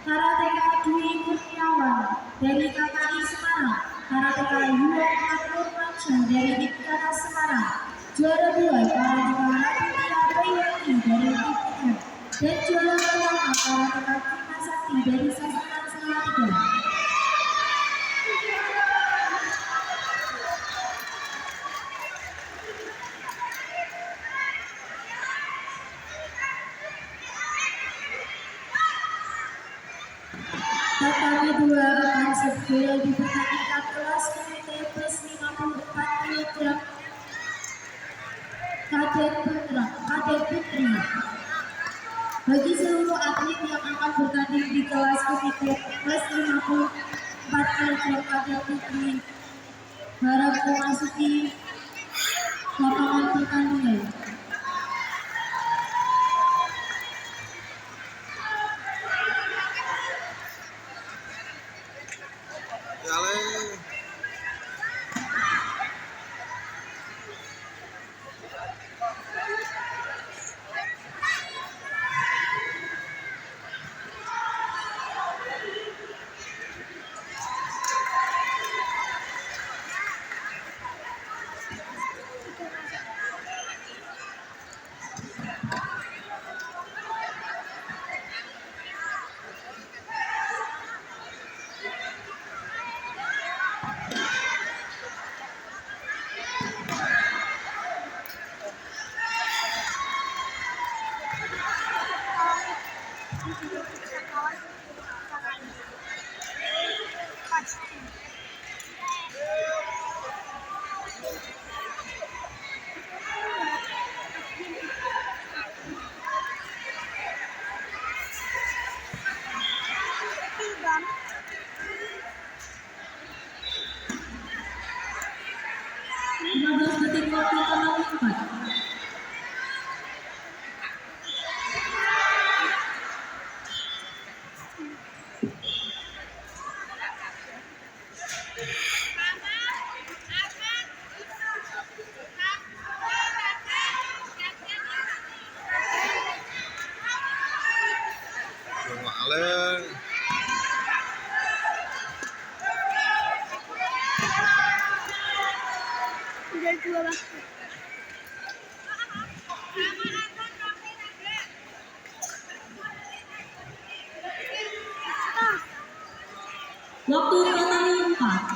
Karateka Dwi Kurniawan dari KKI Semarang, Karateka Yuwon Nurmansyah dari Dikta Semarang, juara 2 Karateka Raditya Bayani dari TPM, dan juara pertama Karateka Kima Sakti dari Sasana Salatiga. Tatap kedua akan segera dipertandingkan kelas komite plus 54 kg kadet putri. Bagi seluruh atlet yang akan bertanding di kelas komite plus 54 kg kadet putri, harap memasuki lapangan pertandingan. Waktu pertandingan 4.